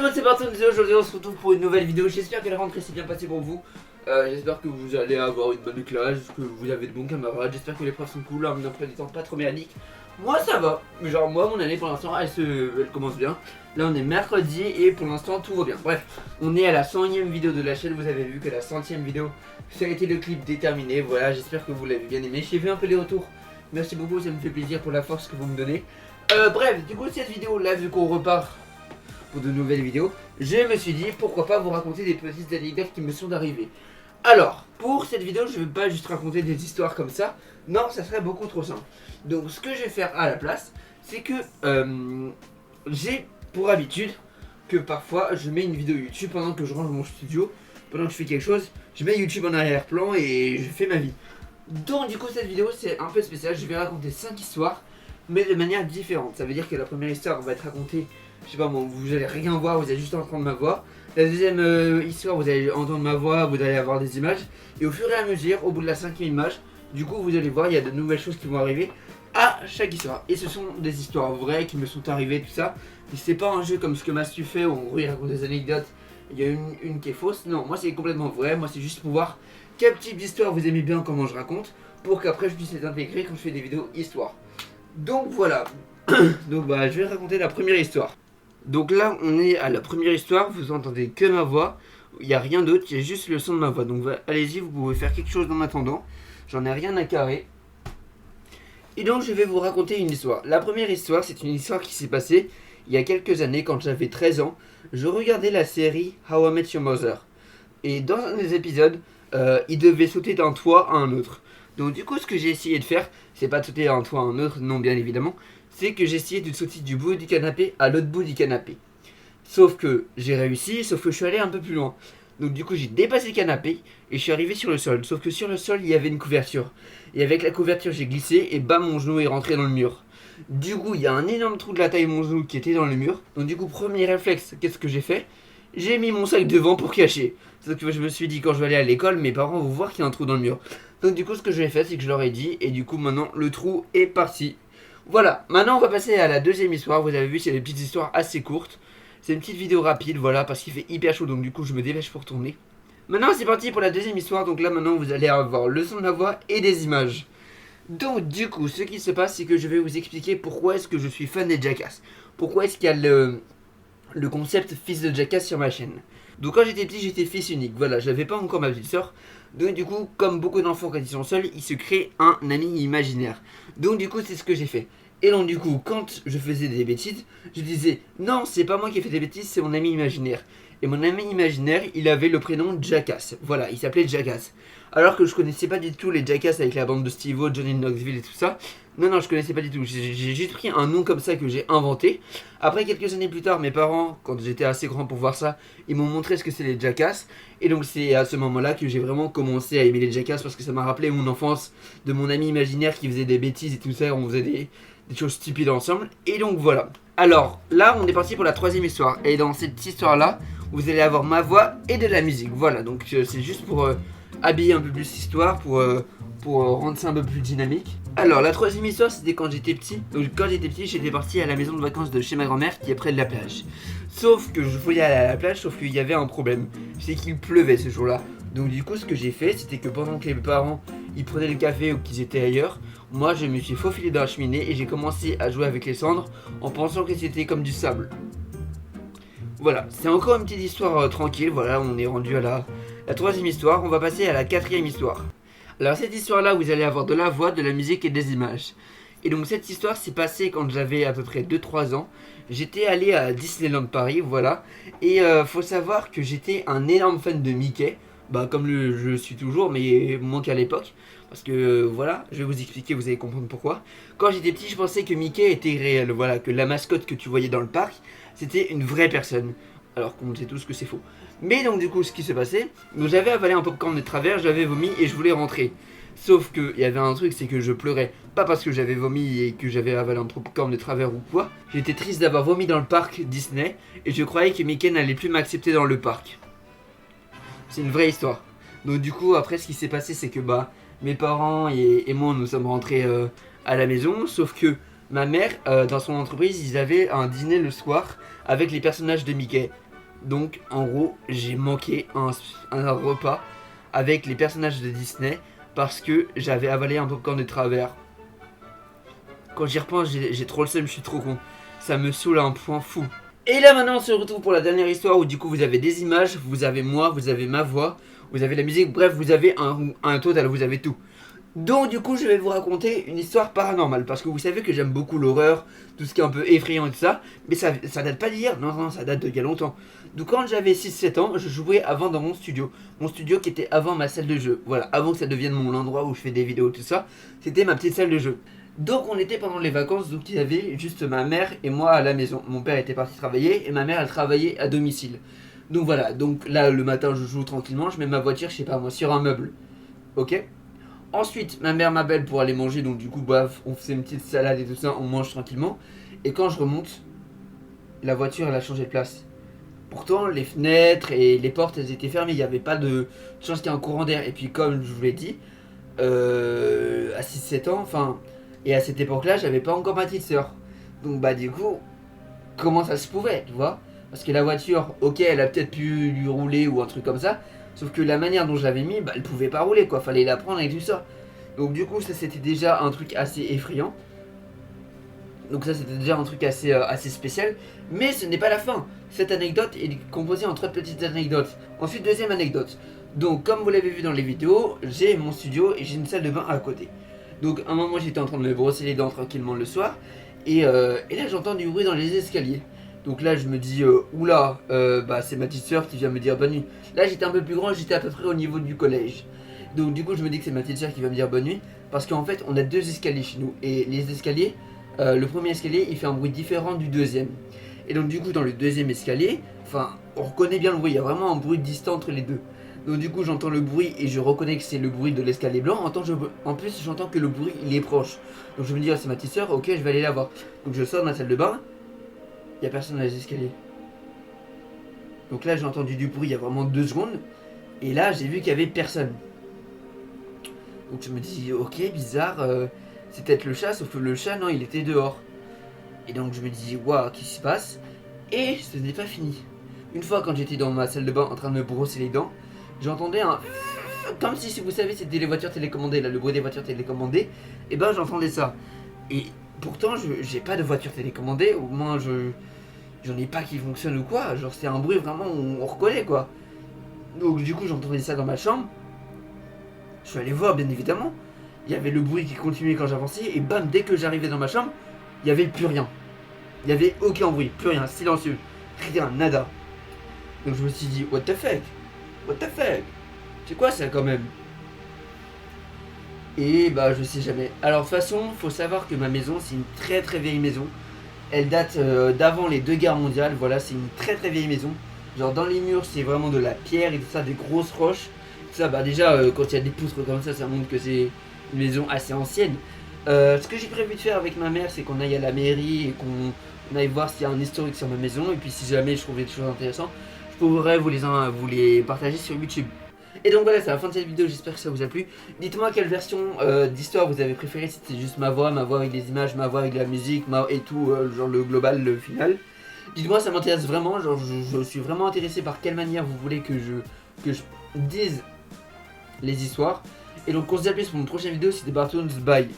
tout le monde, c'est parti. Aujourd'hui on se retrouve pour une nouvelle vidéo. J'espère que la rentrée s'est bien passée pour vous. J'espère que vous allez avoir une bonne classe, que vous avez de bons camarades. J'espère que les profs sont cool, un emploi du temps pas trop merdique. Moi ça va, genre moi mon année pour l'instant elle commence bien. Là on est mercredi et pour l'instant tout va bien. Bref, on est à la 100e vidéo de la chaîne. Vous avez vu que la 100e vidéo ça a été le clip déterminé. Voilà, j'espère que vous l'avez bien aimé. J'ai vu un peu les retours, merci beaucoup, ça me fait plaisir pour la force que vous me donnez. Bref, du coup cette vidéo là, vu qu'on repart pour de nouvelles vidéos, je me suis dit pourquoi pas vous raconter des petites anecdotes qui me sont arrivées. Alors, pour cette vidéo, je ne vais pas juste raconter des histoires comme ça. Non, ça serait beaucoup trop simple. Donc ce que je vais faire à la place, c'est que j'ai pour habitude que parfois je mets une vidéo YouTube pendant que je range mon studio, pendant que je fais quelque chose, je mets YouTube en arrière-plan et je fais ma vie. Donc du coup cette vidéo c'est un peu spécial, je vais raconter 5 histoires, mais de manière différente. Ça veut dire que la première histoire va être racontée, je sais pas moi, vous allez rien voir, vous allez juste entendre ma voix. La deuxième histoire, vous allez entendre ma voix, vous allez avoir des images. Et au fur et à mesure, au bout de la 5e image, du coup vous allez voir, il y a de nouvelles choses qui vont arriver à chaque histoire. Et ce sont des histoires vraies qui me sont arrivées, tout ça. Et c'est pas un jeu comme ce que Mastu fait où en gros il raconte des anecdotes, il y a une qui est fausse. Non, moi c'est complètement vrai, moi c'est juste pour voir quel type d'histoire vous aimez bien comment je raconte, pour qu'après je puisse les intégrer quand je fais des vidéos histoire. Donc voilà, donc bah je vais raconter la première histoire. Donc là on est à la première histoire, vous entendez que ma voix, il n'y a rien d'autre, il y a juste le son de ma voix. Donc allez-y, vous pouvez faire quelque chose en attendant, j'en ai rien à carrer. Et donc je vais vous raconter une histoire. La première histoire, c'est une histoire qui s'est passée il y a quelques années quand j'avais 13 ans. Je regardais la série How I Met Your Mother. Et dans un des épisodes, il devait sauter d'un toit à un autre. Donc du coup ce que j'ai essayé de faire, c'est pas de sauter d'un toit à un autre, non bien évidemment, c'est que j'ai essayé de sauter du bout du canapé à l'autre bout du canapé. Sauf que j'ai réussi, sauf que je suis allé un peu plus loin. Donc du coup j'ai dépassé le canapé et je suis arrivé sur le sol. Sauf que sur le sol il y avait une couverture. Et avec la couverture j'ai glissé et bam, mon genou est rentré dans le mur. Du coup il y a un énorme trou de la taille de mon genou qui était dans le mur. Donc du coup premier réflexe, qu'est-ce que j'ai fait? J'ai mis mon sac devant pour cacher. Sauf que je me suis dit quand je vais aller à l'école, mes parents vont voir qu'il y a un trou dans le mur. Donc du coup ce que j'ai fait c'est que je leur ai dit et du coup maintenant le trou est parti. Voilà, maintenant on va passer à la deuxième histoire. Vous avez vu, c'est des petites histoires assez courtes. C'est une petite vidéo rapide, voilà, parce qu'il fait hyper chaud, donc du coup je me dépêche pour tourner. Maintenant c'est parti pour la deuxième histoire. Donc là maintenant vous allez avoir le son de la voix et des images. Donc du coup ce qui se passe c'est que je vais vous expliquer pourquoi est-ce que je suis fan des Jackass. Pourquoi est-ce qu'il y a le concept fils de Jackass sur ma chaîne. Donc quand j'étais petit j'étais fils unique, voilà, j'avais pas encore ma petite soeur. Donc du coup comme beaucoup d'enfants quand ils sont seuls, ils se créent un ami imaginaire. Donc du coup c'est ce que j'ai fait. Et donc du coup quand je faisais des bêtises, je disais non c'est pas moi qui ai fait des bêtises, c'est mon ami imaginaire. Et mon ami imaginaire il avait le prénom Jackass, voilà, il s'appelait Jackass. Alors que je connaissais pas du tout les Jackass avec la bande de Steve-O, Johnny Knoxville et tout ça. Non, je connaissais pas du tout. J'ai juste pris un nom comme ça que j'ai inventé. Après, quelques années plus tard, mes parents, quand j'étais assez grand pour voir ça, ils m'ont montré ce que c'est les Jackass. Et donc, c'est à ce moment-là que j'ai vraiment commencé à aimer les Jackass parce que ça m'a rappelé mon enfance de mon ami imaginaire qui faisait des bêtises et tout ça. On faisait des choses stupides ensemble. Et donc, voilà. Alors, là, on est parti pour la troisième histoire. Et dans cette histoire-là, vous allez avoir ma voix et de la musique. Voilà, donc c'est juste pour habiller un peu plus l'histoire, pour rendre ça un peu plus dynamique. Alors la troisième histoire c'était quand j'étais petit. Donc quand j'étais petit j'étais parti à la maison de vacances de chez ma grand-mère qui est près de la plage. Sauf que je voulais aller à la plage, sauf qu'il y avait un problème, c'est qu'il pleuvait ce jour-là. Donc du coup ce que j'ai fait c'était que pendant que les parents ils prenaient le café ou qu'ils étaient ailleurs, moi je me suis faufilé dans la cheminée et j'ai commencé à jouer avec les cendres en pensant que c'était comme du sable. Voilà, c'est encore une petite histoire tranquille. Voilà, on est rendu à la troisième histoire. On va passer à la quatrième histoire. Alors cette histoire-là, vous allez avoir de la voix, de la musique et des images. Et donc cette histoire s'est passée quand j'avais à peu près 2-3 ans. J'étais allé à Disneyland Paris, voilà. Et faut savoir que j'étais un énorme fan de Mickey. Bah comme je suis toujours, mais moins qu'à l'époque. Parce que voilà, je vais vous expliquer, vous allez comprendre pourquoi. Quand j'étais petit, je pensais que Mickey était réel. Voilà, que la mascotte que tu voyais dans le parc, c'était une vraie personne. Alors qu'on sait tous que c'est faux. Mais donc du coup ce qui s'est passé, donc j'avais avalé un popcorn de travers, j'avais vomi et je voulais rentrer. Sauf que il y avait un truc, c'est que je pleurais. Pas parce que j'avais vomi et que j'avais avalé un popcorn de travers ou quoi. J'étais triste d'avoir vomi dans le parc Disney et je croyais que Mickey n'allait plus m'accepter dans le parc. C'est une vraie histoire. Donc du coup après ce qui s'est passé c'est que bah mes parents et moi nous sommes rentrés à la maison. Sauf que ma mère dans son entreprise ils avaient un dîner le soir avec les personnages de Mickey. Donc en gros j'ai manqué un repas avec les personnages de Disney parce que j'avais avalé un popcorn de travers. Quand j'y repense j'ai trop le seum, je suis trop con. Ça me saoule à un point fou. Et là maintenant on se retrouve pour la dernière histoire où du coup vous avez des images, vous avez moi, vous avez ma voix, vous avez la musique, bref vous avez un total, vous avez tout. Donc du coup je vais vous raconter une histoire paranormale parce que vous savez que j'aime beaucoup l'horreur, tout ce qui est un peu effrayant et tout ça, mais ça date pas d'hier, non ça date d'il y a longtemps. Donc quand j'avais 6-7 ans, je jouais avant dans mon studio qui était avant ma salle de jeu, voilà, avant que ça devienne mon endroit où je fais des vidéos tout ça, c'était ma petite salle de jeu. Donc on était pendant les vacances, donc il y avait juste ma mère et moi à la maison. Mon père était parti travailler et ma mère elle travaillait à domicile. Donc voilà, donc là le matin je joue tranquillement, je mets ma voiture, je sais pas moi, sur un meuble. Ok. Ensuite, ma mère m'appelle pour aller manger, donc du coup, baf, on faisait une petite salade et tout ça, on mange tranquillement. Et quand je remonte, la voiture, elle a changé de place. Pourtant, les fenêtres et les portes, elles étaient fermées, il n'y avait pas de chance qu'il y ait un courant d'air. Et puis, comme je vous l'ai dit, à 6-7 ans, enfin, et à cette époque-là, j'avais pas encore ma petite soeur. Donc, bah, du coup, comment ça se pouvait, tu vois? Parce que la voiture, ok, elle a peut-être pu lui rouler ou un truc comme ça, sauf que la manière dont je l'avais mis, bah, elle pouvait pas rouler, quoi, fallait la prendre et tout ça. Donc du coup ça c'était déjà un truc assez effrayant. Donc ça c'était déjà un truc assez spécial. Mais ce n'est pas la fin. Cette anecdote est composée en 3 petites anecdotes. Ensuite deuxième anecdote. Donc comme vous l'avez vu dans les vidéos, j'ai mon studio et j'ai une salle de bain à côté. Donc à un moment j'étais en train de me brosser les dents tranquillement le soir. Et là j'entends du bruit dans les escaliers. Donc là je me dis oula, bah c'est ma petite soeur qui vient me dire bonne nuit. Là j'étais un peu plus grand, j'étais à peu près au niveau du collège. Donc du coup je me dis que c'est ma petite soeur qui va me dire bonne nuit. Parce qu'en fait on a 2 escaliers chez nous. Et les escaliers, le premier escalier il fait un bruit différent du deuxième. Et donc du coup dans le deuxième escalier, enfin on reconnaît bien le bruit, il y a vraiment un bruit distant entre les deux. Donc du coup j'entends le bruit et je reconnais que c'est le bruit de l'escalier blanc. En plus j'entends que le bruit il est proche. Donc je me dis c'est ma petite soeur, ok je vais aller la voir. Donc je sors de ma salle de bain, il n'y a personne dans les escaliers. Donc là j'ai entendu du bruit il y a vraiment 2 secondes. Et là j'ai vu qu'il y avait personne. Donc je me dis ok bizarre, c'est peut-être le chat, sauf que le chat non il était dehors. Et donc je me dis waouh qu'est-ce qui se passe. Et ce n'est pas fini. Une fois quand j'étais dans ma salle de bain en train de me brosser les dents, j'entendais un comme si vous savez c'était les voitures télécommandées là, le bruit des voitures télécommandées. Et ben j'entendais ça. Et pourtant j'ai pas de voiture télécommandée, au moins j'en ai pas qui fonctionne ou quoi. Genre c'est un bruit vraiment où on reconnaît quoi. Donc du coup j'entendais ça dans ma chambre. Je suis allé voir bien évidemment. Il y avait le bruit qui continuait quand j'avançais et bam dès que j'arrivais dans ma chambre, il y avait plus rien. Il y avait aucun bruit, plus rien, silencieux, rien, nada. Donc je me suis dit what the fuck, what the fuck, c'est quoi ça quand même. Et bah je sais jamais. Alors de toute façon, faut savoir que ma maison c'est une très très vieille maison. Elle date d'avant les 2 guerres mondiales. Voilà, c'est une très très vieille maison. Genre dans les murs c'est vraiment de la pierre et tout ça, des grosses roches. Tout ça bah déjà quand il y a des poutres comme ça montre que c'est une maison assez ancienne. Ce que j'ai prévu de faire avec ma mère c'est qu'on aille à la mairie et qu'on aille voir s'il y a un historique sur ma maison. Et puis si jamais je trouvais des choses intéressantes, je pourrais vous les partager sur YouTube. Et donc voilà, c'est la fin de cette vidéo, j'espère que ça vous a plu. Dites-moi quelle version d'histoire vous avez préféré, si c'était juste ma voix avec des images, ma voix avec de la musique, et tout, genre le global, le final. Dites-moi, ça m'intéresse vraiment, genre je suis vraiment intéressé par quelle manière vous voulez que je dise les histoires. Et donc on se dit à plus pour une prochaine vidéo, c'était Bartoons, bye.